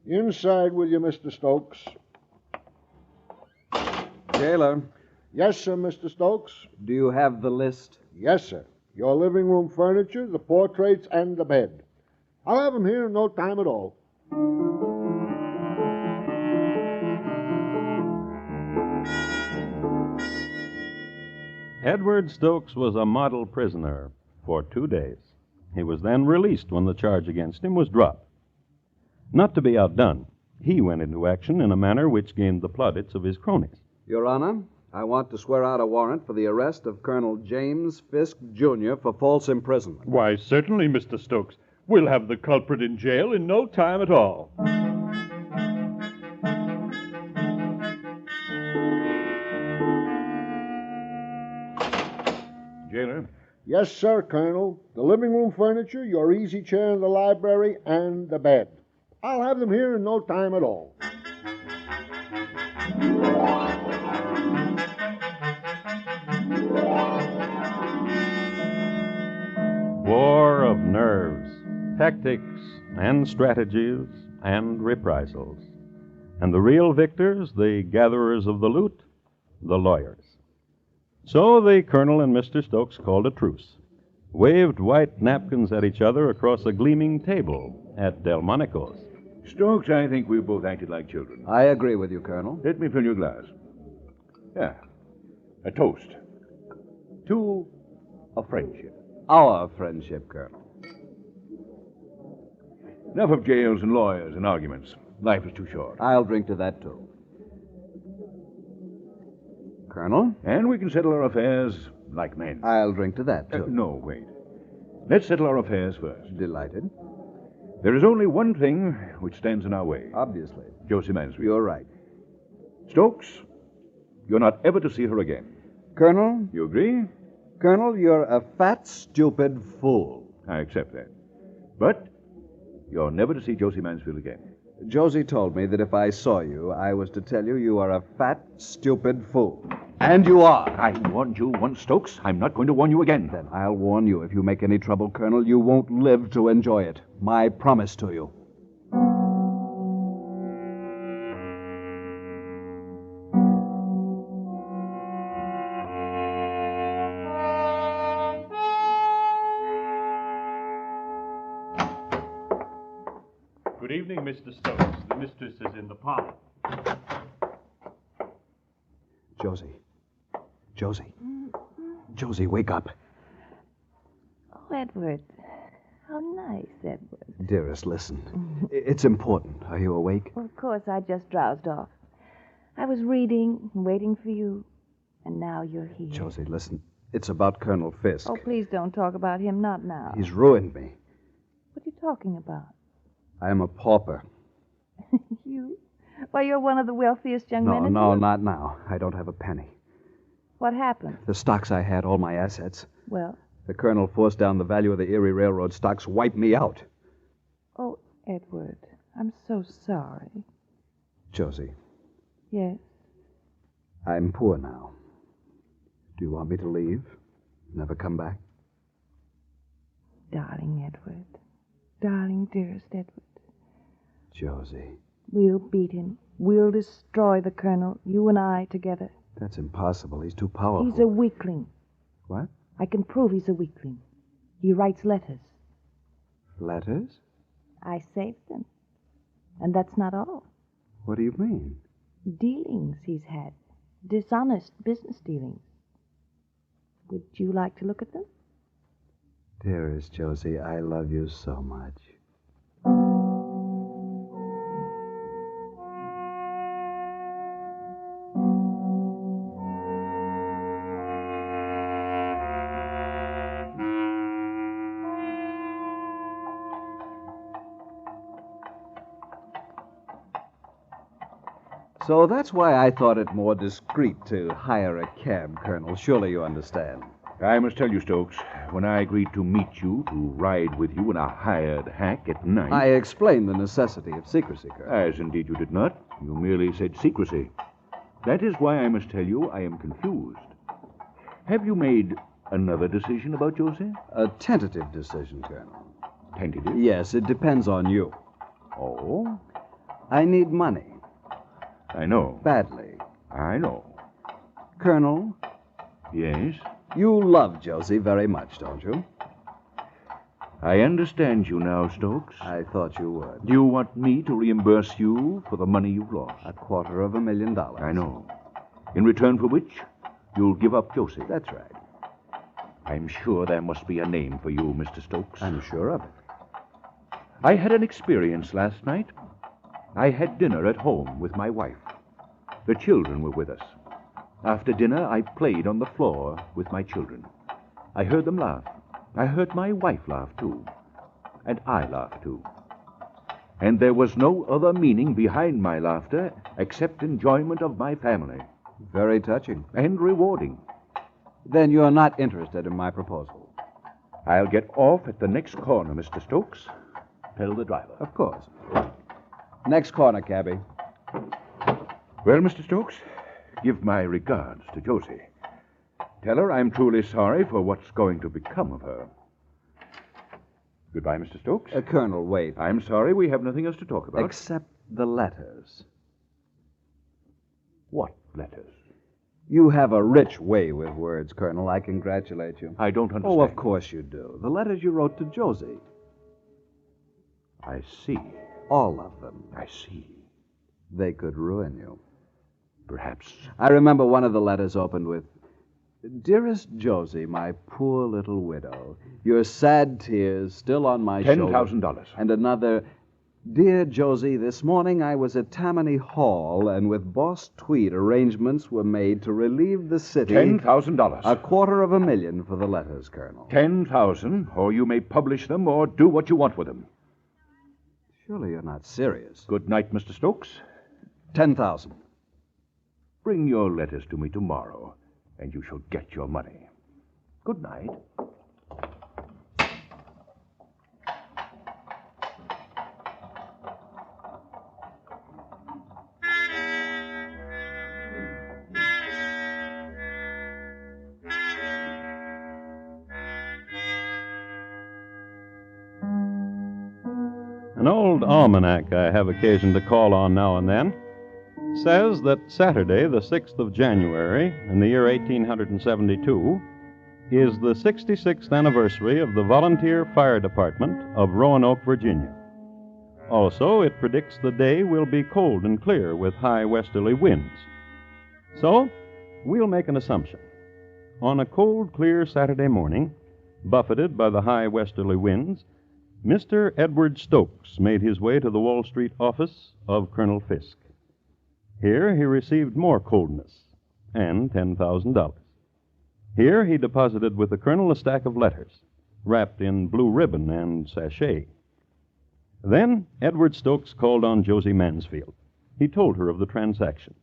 Inside with you, Mr. Stokes. Jailer, Yes, sir, Mr. Stokes. do you have the list? Yes, sir. Your living room furniture, the portraits, and the bed. I'll have them here in no time at all. Edward Stokes was a model prisoner for 2 days. He was then released when the charge against him was dropped. Not to be outdone, he went into action in a manner which gained the plaudits of his cronies. Your Honor, I want to swear out a warrant for the arrest of Colonel James Fisk, Jr. for false imprisonment. Why, certainly, Mr. Stokes. We'll have the culprit in jail in no time at all. Jailer? Yes, sir, Colonel. The living room furniture, your easy chair in the library, and the bed. I'll have them here in no time at all. War of nerves, tactics, and strategies, and reprisals. And the real victors, the gatherers of the loot, the lawyers. So the colonel and Mr. Stokes called a truce, waved white napkins at each other across a gleaming table at Delmonico's. Stokes, I think we both acted like children. I agree with you, Colonel. Let me fill your glass. Yeah. A toast. To a friendship. Our friendship, Colonel. Enough of jails and lawyers and arguments. Life is too short. I'll drink to that, too. Colonel? And we can settle our affairs like men. I'll drink to that, too. No, wait. Let's settle our affairs first. Delighted. There is only one thing which stands in our way. Obviously. Josie Mansfield. You're right. Stokes, you're not ever to see her again. Colonel? You agree? Colonel, you're a fat, stupid fool. I accept that. But you're never to see Josie Mansfield again. Josie told me that if I saw you, I was to tell you you are a fat, stupid fool. And you are. I warned you once, Stokes. I'm not going to warn you again. Then I'll warn you, if you make any trouble, Colonel, you won't live to enjoy it. My promise to you. Good evening, Mr. Stokes. The mistress is in the parlor. Josie. Josie. Josie, wake up. Oh, Edward. How nice, Edward. Dearest, listen. It's important. Are you awake? Well, of course, I just drowsed off. I was reading, waiting for you, and now you're here. Josie, listen. It's about Colonel Fisk. Oh, please don't talk about him, not now. He's ruined me. What are you talking about? I'm a pauper. You? Why, you're one of the wealthiest young men in the No, world. not now. I don't have a penny. What happened? The stocks I had, all my assets. Well, The Colonel forced down the value of the Erie Railroad stocks, wiped me out. oh, Edward, I'm so sorry. Josie, Yes. I'm poor now. Do you want me to leave? Never come back? Darling Edward. Darling, dearest Edward. Josie, We'll beat him. We'll destroy the Colonel, you and I together. that's impossible. He's too powerful. He's a weakling. What? I can prove he's a weakling. He writes letters. Letters? I saved them. And that's not all. What do you mean? Dealings he's had. Dishonest business dealings. Would you like to look at them? Dearest Josie, I love you so much. So that's why I thought it more discreet to hire a cab, Colonel. Surely you understand. I must tell you, Stokes, when I agreed to meet you, to ride with you in a hired hack at night... I explained the necessity of secrecy, Colonel. As indeed you did not. You merely said secrecy. That is why I must tell you I am confused. Have you made another decision about Josie? A tentative decision, Colonel. Tentative? Yes, it depends on you. Oh, I need money. I know. Badly. I know. Colonel, Yes? you love Josie very much, don't you? I understand you now, Stokes. I thought you would. Do you want me to reimburse you for the money you've lost? $250,000. I know. In return for which, you'll give up Josie. That's right. I'm sure there must be a name for you, Mr. Stokes. I'm sure of it. I had an experience last night. I had dinner at home with my wife. The children were with us. After dinner, I played on the floor with my children. I heard them laugh. I heard my wife laugh, too. And I laughed, too. And there was no other meaning behind my laughter except enjoyment of my family. Very touching. And rewarding. Then you're not interested in my proposal. I'll get off at the next corner, Mr. Stokes. Tell the driver. Of course. Next corner, cabby. Well, Mr. Stokes, give my regards to Josie. Tell her I'm truly sorry for what's going to become of her. Goodbye, Mr. Stokes. Colonel, wait. I'm sorry we have nothing else to talk about. Except the letters. What letters? You have a rich way with words, Colonel. I congratulate you. I don't understand. Oh, of course you do. The letters you wrote to Josie. I see. All of them. I see. They could ruin you. Perhaps. I remember one of the letters opened with, "Dearest Josie, my poor little widow, your sad tears still on my shoulder." $10,000. And another, "Dear Josie, this morning I was at Tammany Hall, and with Boss Tweed arrangements were made to relieve the city." $10,000. $250,000 for the letters, Colonel. 10,000, or you may publish them or do what you want with them. Surely you're not serious. Good night, Mr. Stokes. 10,000. Bring your letters to me tomorrow, and you shall get your money. Good night. An old almanac I have occasion to call on now and then says that Saturday, the 6th of January, in the year 1872, is the 66th anniversary of the Volunteer Fire Department of Roanoke, Virginia. Also, it predicts the day will be cold and clear with high westerly winds. So, we'll make an assumption. On a cold, clear Saturday morning, buffeted by the high westerly winds, Mr. Edward Stokes made his way to the Wall Street office of Colonel Fisk. Here he received more coldness and $10,000. Here he deposited with the colonel a stack of letters, wrapped in blue ribbon and sachet. Then Edward Stokes called on Josie Mansfield. He told her of the transaction.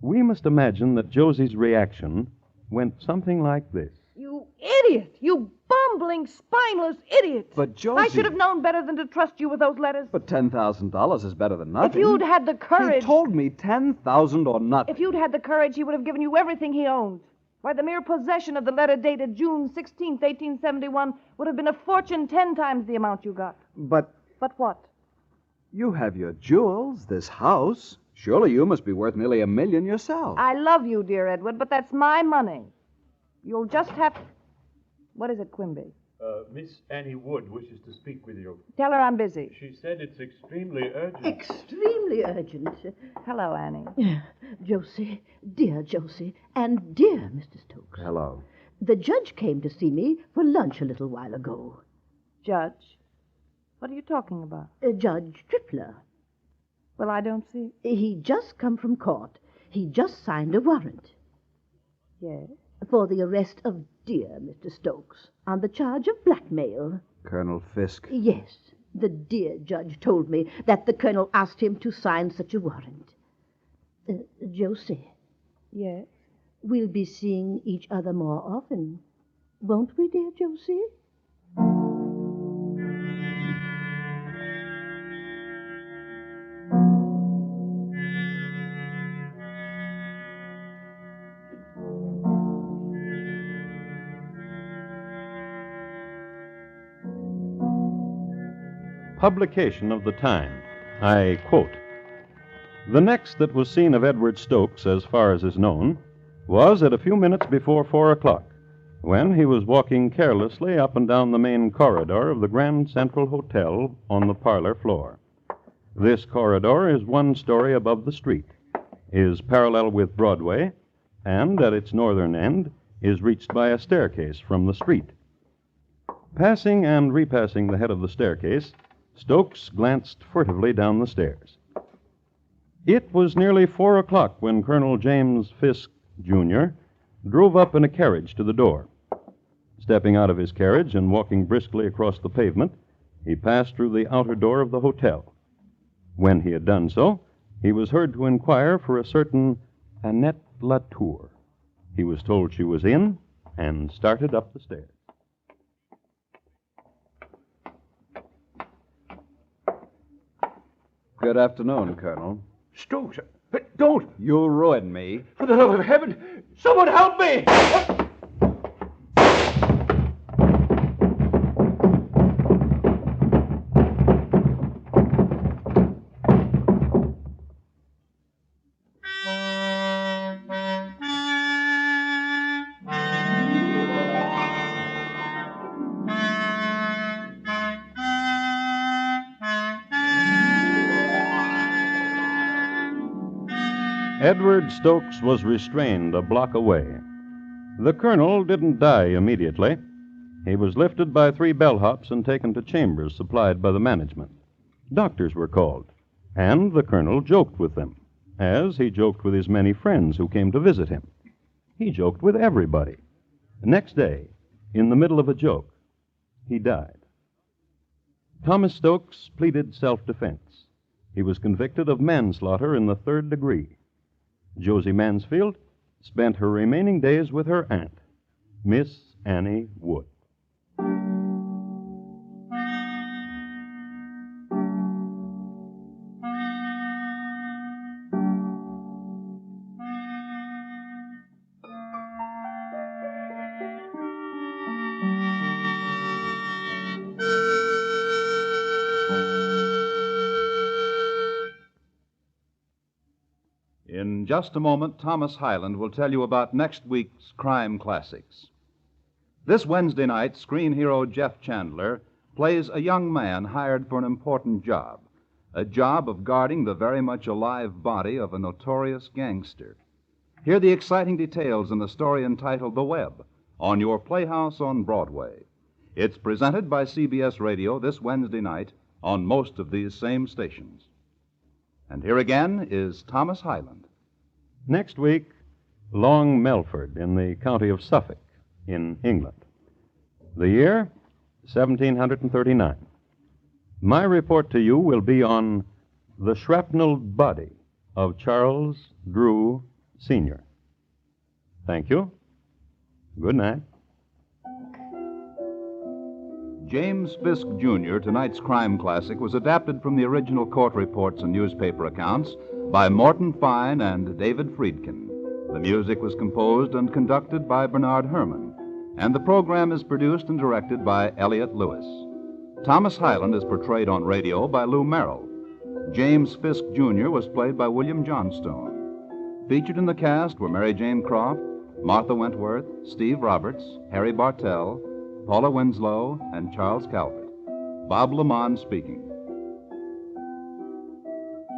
We must imagine that Josie's reaction went something like this. You idiot! You bumbling, spineless idiot! But Josie... I should have known better than to trust you with those letters. But $10,000 is better than nothing. If you'd had the courage... He told me 10,000 or nothing. If you'd had the courage, he would have given you everything he owned. Why, the mere possession of the letter dated June 16th, 1871 would have been a fortune 10 times the amount you got. But But what? you have your jewels, this house. Surely you must be worth nearly $1 million yourself. I love you, dear Edward, but that's my money. You'll just have... What is it, Quimby? Miss Annie Wood wishes to speak with you. Tell her I'm busy. She said it's extremely urgent. Extremely urgent. Hello, Annie. Josie, dear Josie, and dear Mr. Stokes. Hello. The judge came to see me for lunch a little while ago. Judge? What are you talking about? Judge Tripler. Well, I don't see... He just come from court. He just signed a warrant Yes? for the arrest of dear Mr. Stokes on the charge of blackmail. Colonel Fisk. Yes, the dear judge told me that the colonel asked him to sign such a warrant. Josie, Yes? we'll be seeing each other more often, won't we, dear Josie? publication of the time. I quote, "The next that was seen of Edward Stokes, as far as is known, was at a few minutes before 4 o'clock, when he was walking carelessly up and down the main corridor of the Grand Central Hotel on the parlor floor. This corridor is 1 story above the street, is parallel with Broadway, and at its northern end is reached by a staircase from the street. Passing and repassing the head of the staircase, Stokes glanced furtively down the stairs. It was nearly 4 o'clock when Colonel James Fisk, Jr., drove up in a carriage to the door. Stepping out of his carriage and walking briskly across the pavement, he passed through the outer door of the hotel. When he had done so, he was heard to inquire for a certain Annette Latour. He was told she was in and started up the stairs. Good afternoon, Colonel. Stokes, don't! You ruined me. For the love of heaven, someone help me! Edward Stokes was restrained a block away. The colonel didn't die immediately. He was lifted by 3 bellhops and taken to chambers supplied by the management. Doctors were called, and the colonel joked with them, as he joked with his many friends who came to visit him. He joked with everybody. Next day, in the middle of a joke, he died. Thomas Stokes pleaded self-defense. He was convicted of manslaughter in the 3rd degree. Josie Mansfield spent her remaining days with her aunt, Miss Annie Wood. In just a moment, Thomas Hyland will tell you about next week's crime classics. This Wednesday night, screen hero Jeff Chandler plays a young man hired for an important job, a job of guarding the very much alive body of a notorious gangster. Hear the exciting details in the story entitled The Web on your Playhouse on Broadway. It's presented by CBS Radio this Wednesday night on most of these same stations. And here again is Thomas Hyland. Next week, Long Melford in the county of Suffolk in England. The year, 1739. My report to you will be on the shrapnelled body of Charles Drew, Sr. Thank you. Good night. James Fisk, Jr., tonight's crime classic, was adapted from the original court reports and newspaper accounts by Morton Fine and David Friedkin. The music was composed and conducted by Bernard Herrmann, and the program is produced and directed by Elliott Lewis. Thomas Hyland is portrayed on radio by Lou Merrill. James Fisk, Jr. was played by William Johnstone. Featured in the cast were Mary Jane Croft, Martha Wentworth, Steve Roberts, Harry Bartell, Paula Winslow, and Charles Calvert. Bob Lamont speaking.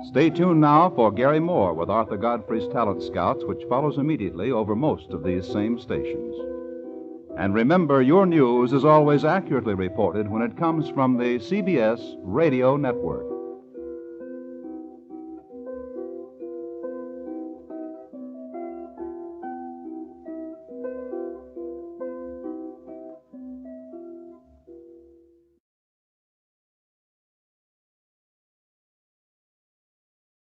Stay tuned now for Gary Moore with Arthur Godfrey's Talent Scouts, which follows immediately over most of these same stations. And remember, your news is always accurately reported when it comes from the CBS Radio Network.